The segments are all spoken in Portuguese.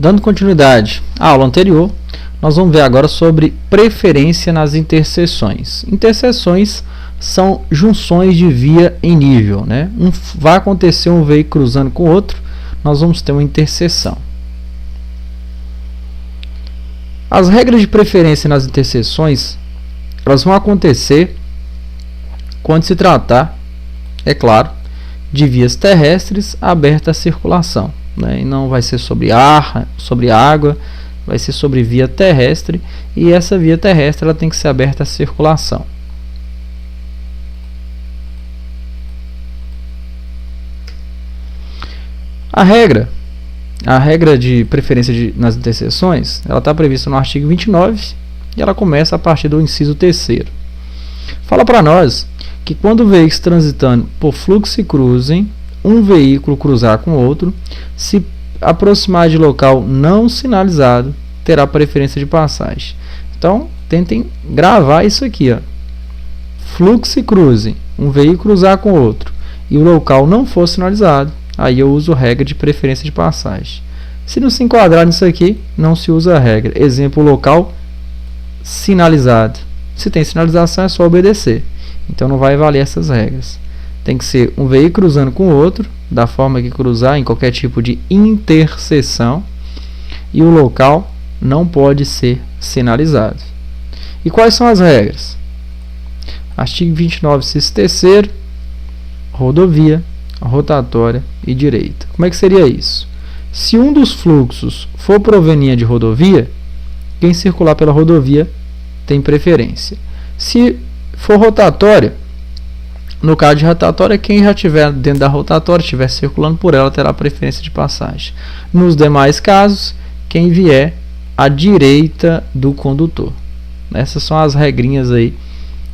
Dando continuidade à aula anterior, nós vamos ver agora sobre preferência nas interseções. Interseções são junções de via em nível, né? Vai acontecer um veículo cruzando com o outro, nós vamos ter uma interseção. As regras de preferência nas interseções, elas vão acontecer quando se tratar, é claro, de vias terrestres abertas à circulação, né? E não vai ser sobre ar, sobre água, vai ser sobre via terrestre, e essa via terrestre ela tem que ser aberta à circulação. A regra de preferência nas interseções, ela está prevista no artigo 29 e ela começa a partir do inciso 3º. Fala para nós que quando veículos transitando por fluxo e cruzem, um veículo cruzar com outro, se aproximar de local não sinalizado, terá preferência de passagem. Então, tentem gravar isso aqui, ó. Fluxo e cruzem, um veículo cruzar com outro, e o local não for sinalizado, aí eu uso regra de preferência de passagem. Se não se enquadrar nisso aqui, não se usa a regra. Exemplo, local sinalizado. Se tem sinalização, é só obedecer. Então não vai valer essas regras. Tem que ser um veículo cruzando com o outro, da forma que cruzar em qualquer tipo de interseção, e o local não pode ser sinalizado. E quais são as regras? Artigo 29, inciso 3º, rodovia, rotatória e direita. Como é que seria isso? Se um dos fluxos for proveniente de rodovia, quem circular pela rodovia tem preferência. Se for rotatória, no caso de rotatória, quem já estiver dentro da rotatória, estiver circulando por ela, terá preferência de passagem. Nos demais casos, quem vier à direita do condutor. Essas são as regrinhas aí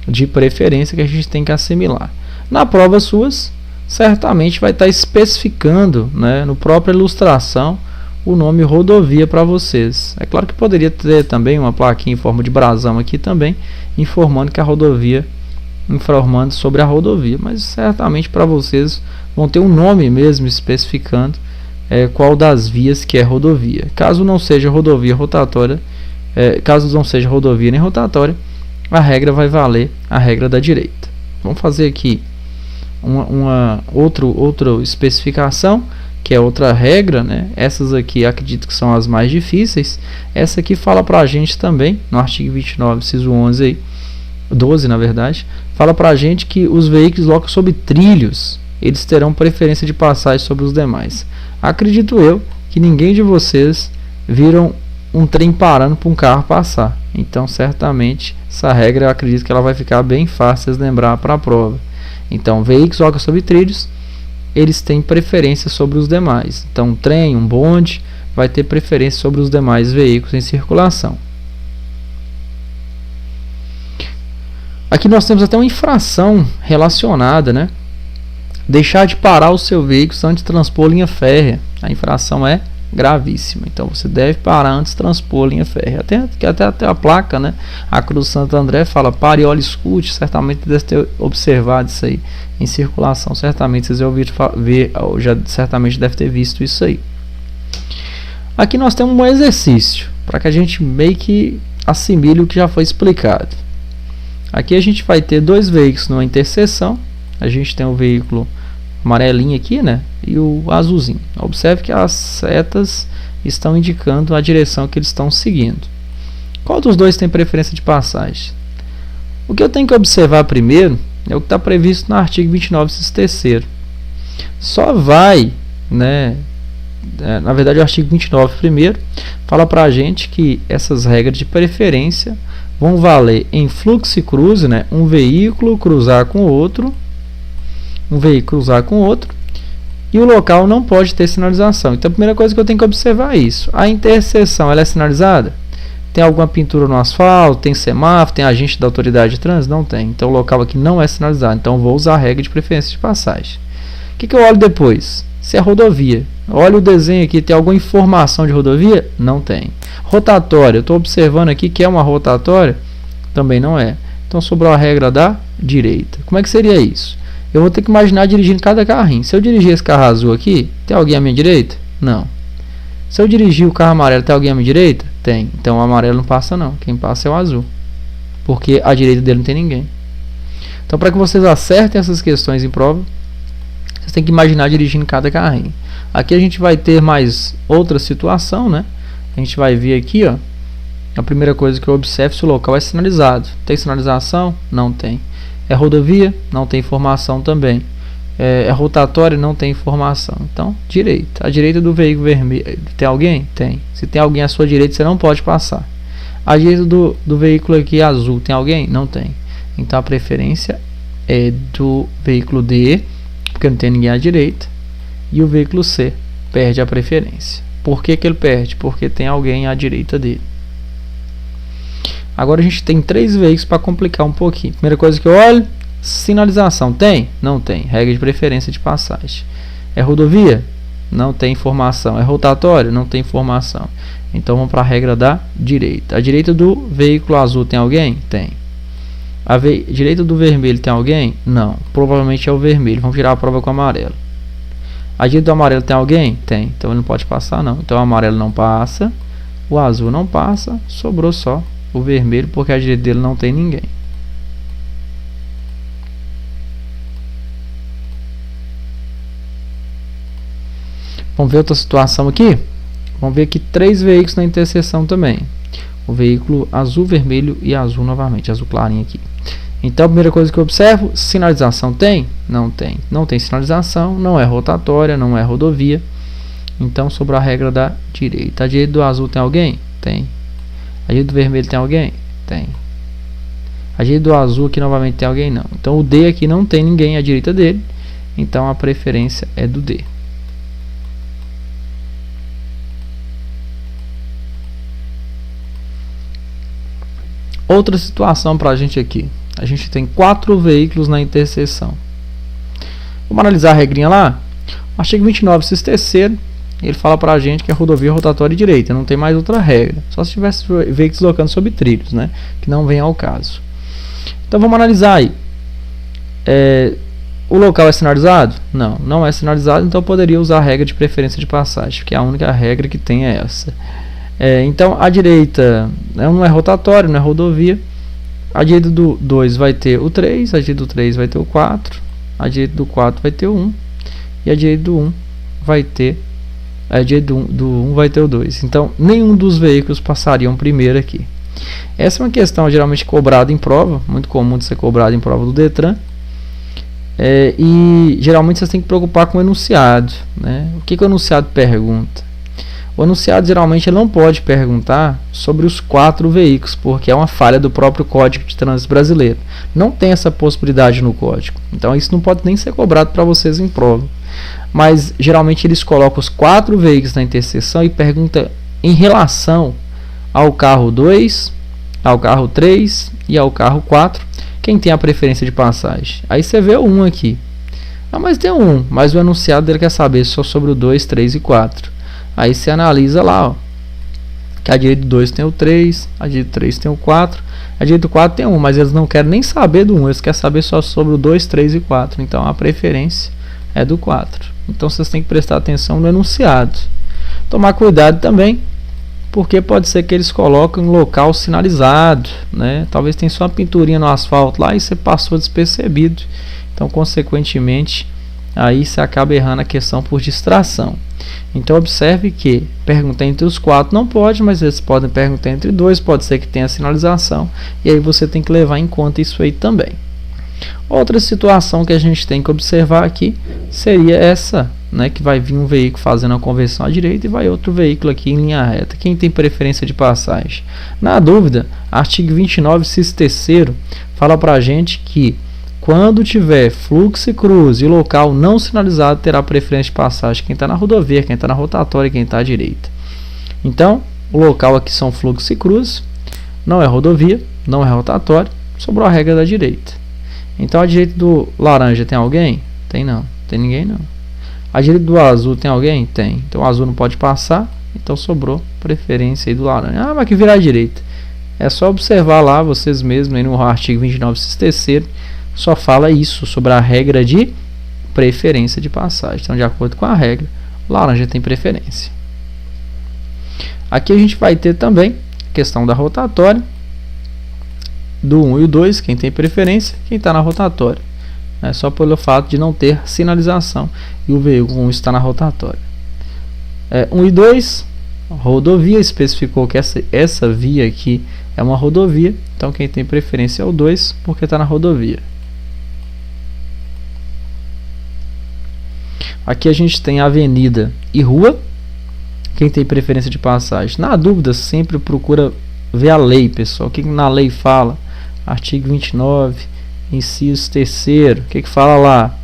de preferência que a gente tem que assimilar. Na prova suas, certamente vai estar especificando, né, no própria ilustração, o nome rodovia para vocês. É claro que poderia ter também uma plaquinha em forma de brasão aqui também, informando que a rodovia, informando sobre a rodovia, mas certamente para vocês vão ter um nome mesmo especificando qual das vias que é rodovia. Caso não seja rodovia rotatória, caso não seja rodovia nem rotatória, a regra vai valer a regra da direita. Vamos fazer aqui outra especificação, que é outra regra, né? Essas aqui acredito que são as mais difíceis. Essa aqui fala para a gente também, no artigo 29, inciso 11 aí, 12 na verdade, fala para a gente que os veículos locos sobre trilhos, eles terão preferência de passagem sobre os demais. Acredito eu que ninguém de vocês viram um trem parando para um carro passar. Então, certamente, essa regra eu acredito que ela vai ficar bem fácil de lembrar para a prova. Então, veículos locos sobre trilhos, eles têm preferência sobre os demais. Então, um trem, um bonde, vai ter preferência sobre os demais veículos em circulação. Aqui nós temos até uma infração relacionada, né? Deixar de parar o seu veículo antes de transpor linha férrea. A infração é gravíssima. Então, você deve parar antes de transpor linha férrea. Até a placa, né? A Cruz Santo André fala pare e olhe, escute. Certamente deve ter observado isso aí em circulação. Certamente vocês já ouviram ver, certamente deve ter visto isso aí. Aqui nós temos um exercício para que a gente meio que assimile o que já foi explicado. Aqui a gente vai ter dois veículos numa interseção. A gente tem o veículo amarelinho aqui, né? E o azulzinho. Observe que as setas estão indicando a direção que eles estão seguindo. Qual dos dois tem preferência de passagem? O que eu tenho que observar primeiro é o que está previsto no artigo 29, inciso 3º. Só vai, né? Na verdade, o artigo 29 primeiro fala para a gente que essas regras de preferência vão valer em fluxo e cruze, né? Um veículo cruzar com outro, e o local não pode ter sinalização. Então, a primeira coisa que eu tenho que observar é isso. A interseção, ela é sinalizada? Tem alguma pintura no asfalto? Tem semáforo? Tem agente da autoridade de trânsito? Não tem. Então, o local aqui não é sinalizado. Então, eu vou usar a regra de preferência de passagem. O que eu olho depois? Se é rodovia. Olha o desenho aqui. Tem alguma informação de rodovia? Não tem. Rotatória. Eu estou observando aqui que é uma rotatória? Também não é. Então, sobrou a regra da direita. Como é que seria isso? Eu vou ter que imaginar dirigindo cada carrinho. Se eu dirigir esse carro azul aqui, tem alguém à minha direita? Não. Se eu dirigir o carro amarelo, tem alguém à minha direita? Tem. Então o amarelo não passa não. Quem passa é o azul. Porque à direita dele não tem ninguém. Então para que vocês acertem essas questões em prova, vocês têm que imaginar dirigindo cada carrinho. Aqui a gente vai ter mais outra situação, né? A gente vai ver aqui, ó. A primeira coisa que eu observo se o local é sinalizado. Tem sinalização? Não tem. É rodovia? Não tem informação também. É rotatório? Não tem informação. Então, direita. À direita do veículo vermelho, tem alguém? Tem. Se tem alguém à sua direita, você não pode passar. À direita do veículo aqui azul, tem alguém? Não tem. Então, a preferência é do veículo D, porque não tem ninguém à direita. E o veículo C perde a preferência. Por que que ele perde? Porque tem alguém à direita dele. Agora a gente tem 3 veículos para complicar um pouquinho. Primeira coisa que eu olho, sinalização. Tem? Não tem. Regra de preferência de passagem. É rodovia? Não tem informação. É rotatório? Não tem informação. Então vamos para a regra da direita. À direita do veículo azul tem alguém? Tem. À direita do vermelho tem alguém? Não. Provavelmente é o vermelho. Vamos tirar a prova com o amarelo. À direita do amarelo tem alguém? Tem. Então ele não pode passar não. Então o amarelo não passa. O azul não passa. Sobrou só o vermelho, porque à direita dele não tem ninguém. Vamos ver outra situação aqui? Vamos ver aqui 3 veículos na interseção também. O veículo azul, vermelho e azul novamente. Azul clarinho aqui. Então a primeira coisa que eu observo, sinalização tem? Não tem. Não tem sinalização, não é rotatória, não é rodovia. Então sobrou a regra da direita. À direita do azul tem alguém? Tem. À direita do vermelho tem alguém? Tem. À direita do azul aqui novamente tem alguém? Não. Então o D aqui não tem ninguém à direita dele. Então a preferência é do D. Outra situação para a gente aqui. A gente tem 4 veículos na interseção. Vamos analisar a regrinha lá? O artigo 29, inciso terceiro, ele fala para a gente que é rodovia rotatória e direita. Não tem mais outra regra. Só se tivesse veículos deslocando sobre trilhos, né? Que não vem ao caso. Então vamos analisar aí. O local é sinalizado? Não, não é sinalizado. Então eu poderia usar a regra de preferência de passagem, porque a única regra que tem é essa. Então a direita não é rotatório, não é rodovia. A direita do 2 vai ter o 3, a direita do 3 vai ter o 4, a direita do 4 vai ter o 1 e a direita do 1 vai ter a direita do 1 vai ter o 2. Então nenhum dos veículos passariam primeiro aqui. Essa é uma questão geralmente cobrada em prova, muito comum de ser cobrada em prova do Detran. E geralmente você tem que preocupar com o enunciado, né? O que o enunciado pergunta? O enunciado geralmente ele não pode perguntar sobre os 4 veículos, porque é uma falha do próprio Código de Trânsito Brasileiro. Não tem essa possibilidade no código. Então isso não pode nem ser cobrado para vocês em prova. Mas geralmente eles colocam os 4 veículos na interseção e perguntam em relação ao carro 2, ao carro 3 e ao carro 4, quem tem a preferência de passagem. Aí você vê o 1 aqui. Mas tem um 1, mas o enunciado dele quer saber só sobre o 2, 3 e 4. Aí você analisa lá, ó, que a direita do 2 tem o 3, a direita do 3 tem o 4, a direita do 4 tem o 1, mas eles não querem nem saber do 1, eles querem saber só sobre o 2, 3 e 4. Então a preferência é do 4. Então vocês têm que prestar atenção no enunciado. Tomar cuidado também, porque pode ser que eles coloquem um local sinalizado, né? Talvez tenha só uma pinturinha no asfalto lá e você passou despercebido. Então, consequentemente, aí você acaba errando a questão por distração. Então observe que perguntar entre os 4 não pode, mas eles podem perguntar entre 2, pode ser que tenha sinalização, e aí você tem que levar em conta isso aí também. Outra situação que a gente tem que observar aqui seria essa, né, que vai vir um veículo fazendo a conversão à direita e vai outro veículo aqui em linha reta. Quem tem preferência de passagem? Na dúvida, artigo 29, inciso terceiro, fala para a gente que quando tiver fluxo e cruz e local não sinalizado, terá preferência de passagem quem está na rodovia, quem está na rotatória e quem está à direita. Então, o local aqui são fluxo e cruz, não é rodovia, não é rotatória, sobrou a regra da direita. Então, à direita do laranja tem alguém? Tem não, tem ninguém não. À direita do azul tem alguém? Tem. Então, o azul não pode passar, então sobrou preferência aí do laranja. Mas que virar à direita. É só observar lá, vocês mesmos, aí no artigo 29, inciso terceiro, só fala isso sobre a regra de preferência de passagem. Então, de acordo com a regra, o laranja tem preferência. Aqui a gente vai ter também a questão da rotatória, do 1 e o 2, quem tem preferência, quem está na rotatória. É só pelo fato de não ter sinalização e o veículo 1 está na rotatória. 1 e 2, rodovia, especificou que essa via aqui é uma rodovia, então quem tem preferência é o 2, porque está na rodovia. Aqui a gente tem avenida e rua, quem tem preferência de passagem. Na dúvida, sempre procura ver a lei, pessoal. O que na lei fala? Artigo 29, inciso 3º, o que fala lá?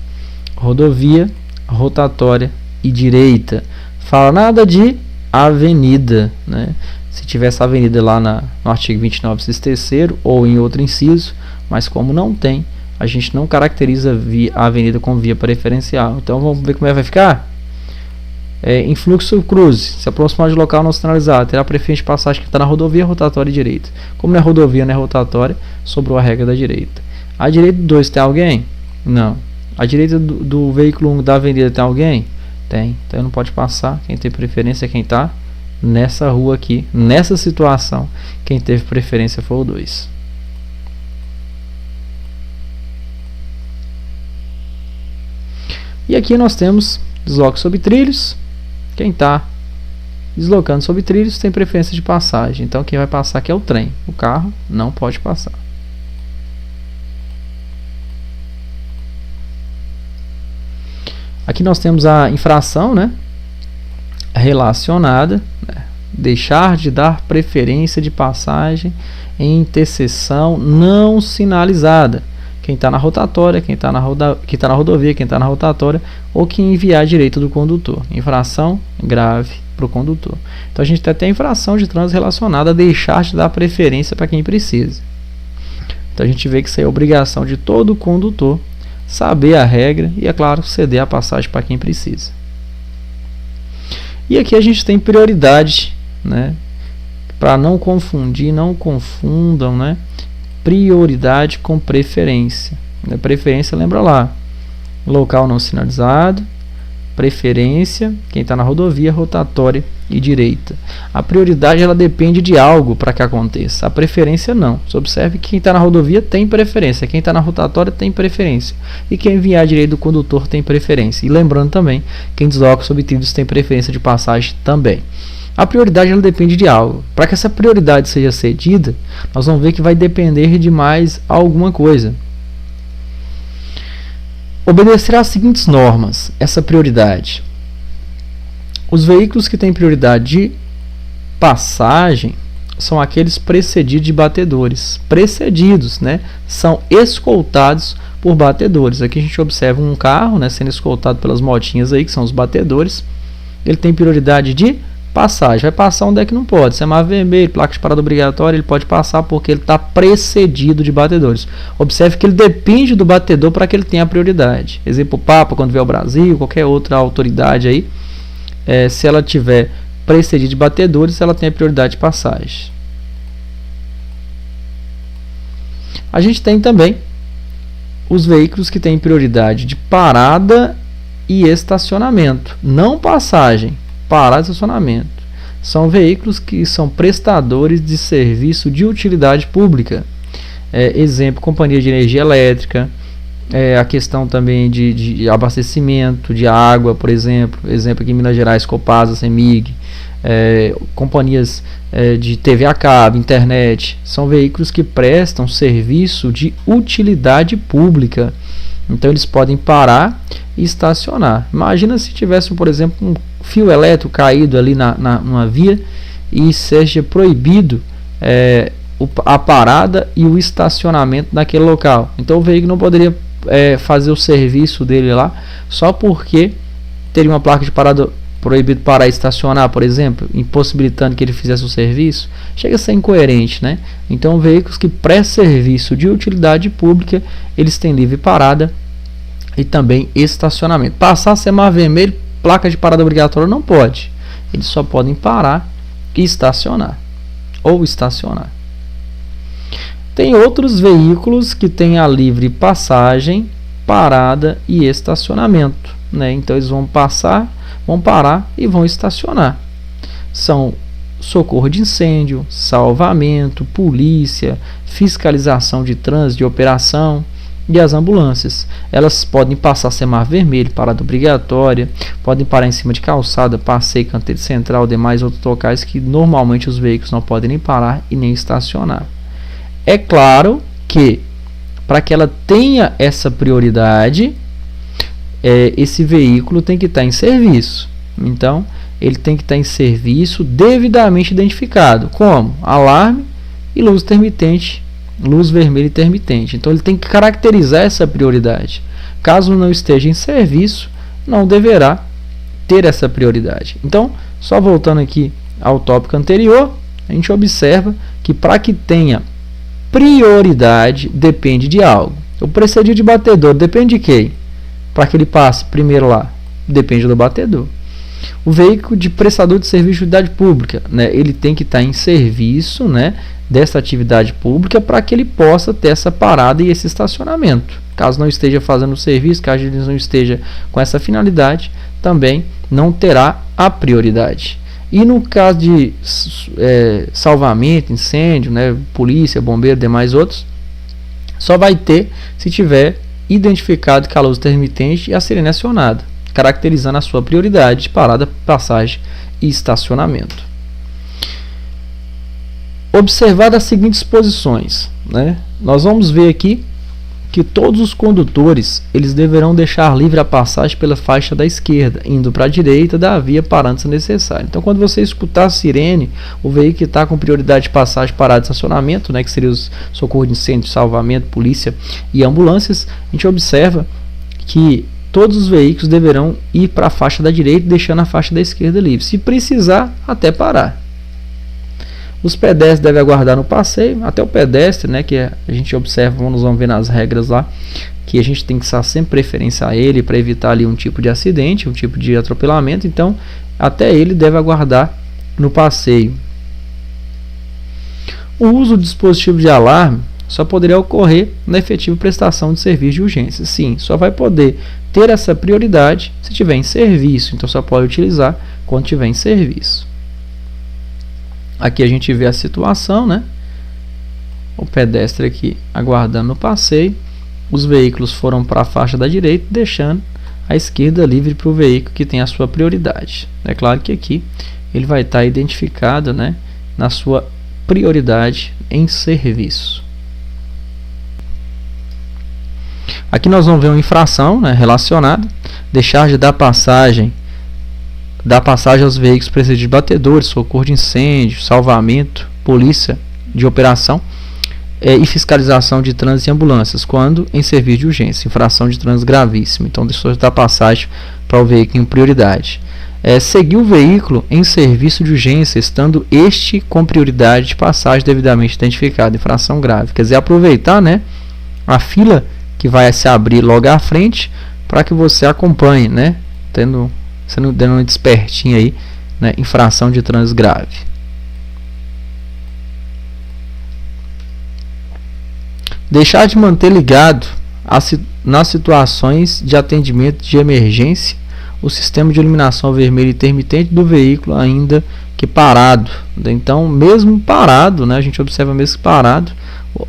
Rodovia, rotatória e direita. Fala nada de avenida, né? Se tivesse avenida lá no artigo 29, inciso 3º, ou em outro inciso, mas como não tem, a gente não caracteriza a avenida como via preferencial. Então vamos ver como vai ficar? Em fluxo cruze, se aproximar de local não sinalizado, terá preferência de passagem que está na rodovia, rotatória e direita. Como não é rodovia, não é rotatória, sobrou a regra da direita. A direita do 2 tem alguém? Não. A direita do veículo 1 da avenida tem alguém? Tem. Então não pode passar. Quem tem preferência é quem está nessa rua aqui, nessa situação. Quem teve preferência foi o 2. E aqui nós temos desloque sobre trilhos. Quem está deslocando sobre trilhos tem preferência de passagem. Então quem vai passar aqui é o trem. O carro não pode passar. Aqui nós temos a infração, né, relacionada, né, deixar de dar preferência de passagem em interseção não sinalizada. Quem está na rotatória, quem está na rodovia, quem está na rotatória, ou quem enviar à direita do condutor. Infração grave para o condutor. Então a gente tem até a infração de trânsito relacionada a deixar de dar preferência para quem precisa. Então a gente vê que isso é obrigação de todo condutor saber a regra e, é claro, ceder a passagem para quem precisa. E aqui a gente tem prioridade, né, para não confundir, não confundam, né, prioridade com preferência. Preferência, lembra lá, local não sinalizado, preferência, quem está na rodovia, rotatória e direita. A prioridade ela depende de algo para que aconteça, a preferência não. Você observe que quem está na rodovia tem preferência, quem está na rotatória tem preferência, e quem vier à direita do condutor tem preferência. E lembrando também, quem desloca sobre trilhos tem preferência de passagem também. A prioridade ela depende de algo. Para que essa prioridade seja cedida, nós vamos ver que vai depender de mais alguma coisa. Obedecerá às seguintes normas, essa prioridade. Os veículos que têm prioridade de passagem são aqueles precedidos de batedores. Precedidos, né? São escoltados por batedores. Aqui a gente observa um carro, né, sendo escoltado pelas motinhas aí, que são os batedores. Ele tem prioridade de passagem. Vai passar onde é que não pode. Semáforo vermelho, placa de parada obrigatória, ele pode passar porque ele está precedido de batedores. Observe que ele depende do batedor para que ele tenha prioridade. Exemplo, o Papa, quando vier ao Brasil, qualquer outra autoridade aí, se ela tiver precedido de batedores, ela tem a prioridade de passagem. A gente tem também os veículos que têm prioridade de parada e estacionamento, não passagem. Parada e estacionamento. São veículos que são prestadores de serviço de utilidade pública. Exemplo, companhia de energia elétrica, a questão também de abastecimento de água, por exemplo. Exemplo aqui em Minas Gerais, Copasa, CEMIG, companhias de TV a cabo, internet. São veículos que prestam serviço de utilidade pública. Então eles podem parar e estacionar. Imagina se tivesse, por exemplo, um fio elétrico caído ali numa via e seja proibido a parada e o estacionamento naquele local. Então o veículo não poderia fazer o serviço dele lá só porque teria uma placa de parada proibido parar e estacionar, por exemplo, impossibilitando que ele fizesse o serviço. Chega a ser incoerente, né? Então veículos que prestam serviço de utilidade pública, eles têm livre parada e também estacionamento. Passar semáforo vermelho, placa de parada obrigatória não pode. Eles só podem parar e estacionar. Ou estacionar. Tem outros veículos que têm a livre passagem, parada e estacionamento, né? Então eles vão passar, vão parar e vão estacionar. São socorro de incêndio, salvamento, polícia, fiscalização de trânsito, de operação, e as ambulâncias. Elas podem passar semáforo vermelho, parada obrigatória, podem parar em cima de calçada, passeio, canteiro central, demais outros locais que normalmente os veículos não podem nem parar e nem estacionar. É claro que para que ela tenha essa prioridade, esse veículo tem que estar em serviço. Então, ele tem que estar em serviço devidamente identificado, como alarme e luz intermitente, luz vermelha intermitente. Então ele tem que caracterizar essa prioridade. Caso não esteja em serviço, não deverá ter essa prioridade. Então, só voltando aqui ao tópico anterior, a gente observa que para que tenha prioridade depende de algo. O precedido de batedor depende de quem? Para que ele passe primeiro lá, depende do batedor. O veículo de prestador de serviço de utilidade pública, né, ele tem que estar em serviço, né, dessa atividade pública para que ele possa ter essa parada e esse estacionamento. Caso não esteja fazendo o serviço, caso ele não esteja com essa finalidade, também não terá a prioridade. E no caso de salvamento, incêndio, né, polícia, bombeiro, demais outros, só vai ter se tiver identificado que a luz intermitente e a sirene acionada, caracterizando a sua prioridade de parada, passagem e estacionamento. Observar as seguintes posições, né? Nós vamos ver aqui que todos os condutores eles deverão deixar livre a passagem pela faixa da esquerda, indo para a direita da via parando se necessário. Então, quando você escutar a sirene, o veículo que está com prioridade de passagem, parada e estacionamento, né, que seria os socorro de incêndio, salvamento, polícia e ambulâncias, a gente observa que todos os veículos deverão ir para a faixa da direita, deixando a faixa da esquerda livre. Se precisar, até parar. Os pedestres devem aguardar no passeio, até o pedestre, né, que a gente observa, vamos ver nas regras lá, que a gente tem que dar sempre preferência a ele para evitar ali um tipo de acidente, um tipo de atropelamento, então até ele deve aguardar no passeio. O uso do dispositivo de alarme só poderia ocorrer na efetiva prestação de serviço de urgência. Sim, só vai poder ter essa prioridade se estiver em serviço, então só pode utilizar quando estiver em serviço. Aqui a gente vê a situação, né? O pedestre aqui aguardando no passeio. Os veículos foram para a faixa da direita, deixando a esquerda livre para o veículo que tem a sua prioridade. É claro que aqui ele vai estar identificado, né, na sua prioridade em serviço. Aqui nós vamos ver uma infração, né, relacionada. Deixar de dar passagem aos veículos precedidos de batedores, socorro de incêndio, salvamento, polícia de operação e fiscalização de trânsito e ambulâncias, quando em serviço de urgência, infração de trânsito gravíssimo. Então, deixou de dar passagem para o veículo em prioridade. Seguir o veículo em serviço de urgência, estando este com prioridade de passagem devidamente identificado, infração grave. Quer dizer, aproveitar, né, a fila que vai se abrir logo à frente para que você acompanhe, né, sendo dando uma despertinha aí, né, infração de trânsito grave. Deixar de manter ligado nas situações de atendimento de emergência o sistema de iluminação vermelha intermitente do veículo ainda que parado. Então, mesmo parado, né, a gente observa mesmo que parado,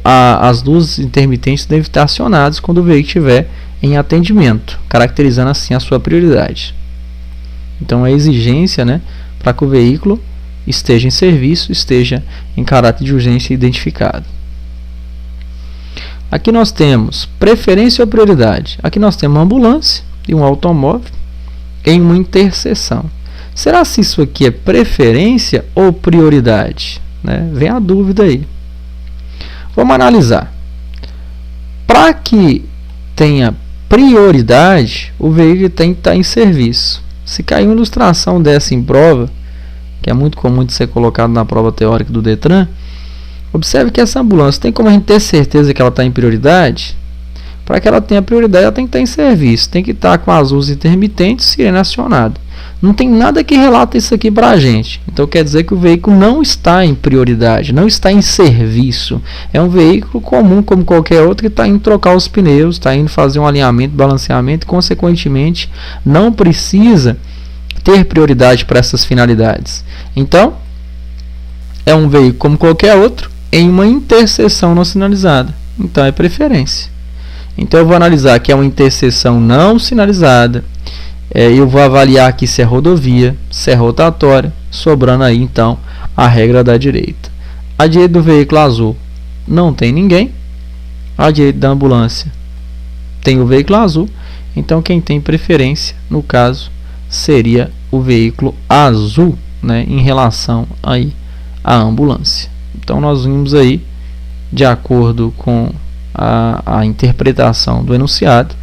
as luzes intermitentes devem estar acionadas quando o veículo estiver em atendimento, caracterizando assim a sua prioridade. Então, a exigência, né, para que o veículo esteja em serviço, esteja em caráter de urgência identificado. Aqui nós temos preferência ou prioridade. Aqui nós temos uma ambulância e um automóvel em uma interseção. Será se isso aqui é preferência ou prioridade? Né? Vem a dúvida aí. Vamos analisar. Para que tenha prioridade, o veículo tem que estar em serviço. Se cair uma ilustração dessa em prova, que é muito comum de ser colocado na prova teórica do Detran, observe que essa ambulância tem como a gente ter certeza que ela está em prioridade. Para que ela tenha prioridade, ela tem que estar em serviço, tem que estar com as luzes intermitentes, sirene acionada. Não tem nada que relata isso aqui para a gente. Então quer dizer que o veículo não está em prioridade, não está em serviço. É um veículo comum como qualquer outro que está indo trocar os pneus, está indo fazer um alinhamento, balanceamento e consequentemente não precisa ter prioridade para essas finalidades. Então é um veículo como qualquer outro em uma interseção não sinalizada. Então é preferência. Então eu vou analisar que é uma interseção não sinalizada. Eu vou avaliar aqui se é rodovia, se é rotatória, sobrando aí então a regra da direita. À direita do veículo azul não tem ninguém. À direita da ambulância tem o veículo azul. Então quem tem preferência, no caso, seria o veículo azul, né, em relação aí à ambulância. Então nós vimos aí, de acordo com a interpretação do enunciado,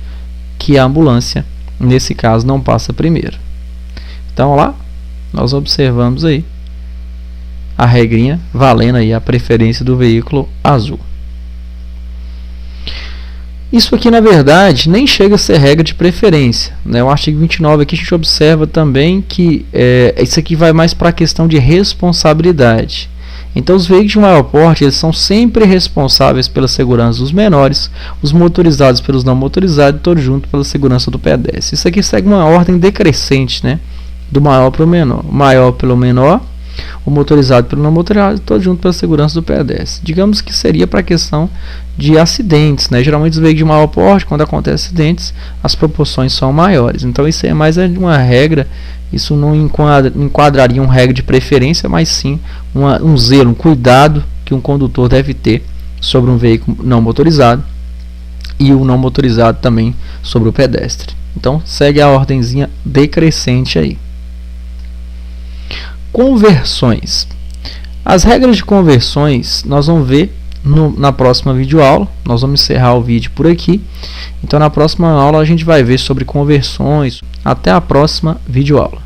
que a ambulância, nesse caso, não passa primeiro. Então lá, nós observamos aí a regrinha valendo aí a preferência do veículo azul. Isso aqui, na verdade, nem chega a ser regra de preferência, né? O artigo 29 aqui a gente observa também que isso aqui vai mais para a questão de responsabilidade. Então, os veículos de maior porte, eles são sempre responsáveis pela segurança dos menores, os motorizados pelos não motorizados, todos juntos pela segurança do pedestre. Isso aqui segue uma ordem decrescente, né? Do maior para o menor. O maior pelo menor, o motorizado pelo não motorizado, todos juntos pela segurança do pedestre. Digamos que seria para a questão de acidentes, né? Geralmente os veículos de maior porte, quando acontecem acidentes, as proporções são maiores. Então, isso é mais uma regra. Isso não enquadraria uma regra de preferência, mas sim um zelo, um cuidado que um condutor deve ter sobre um veículo não motorizado e o não motorizado também sobre o pedestre. Então, segue a ordenzinha decrescente aí. Conversões. As regras de conversões nós vamos ver na próxima videoaula. Nós vamos encerrar o vídeo por aqui. Então, na próxima aula a gente vai ver sobre conversões. Até a próxima videoaula.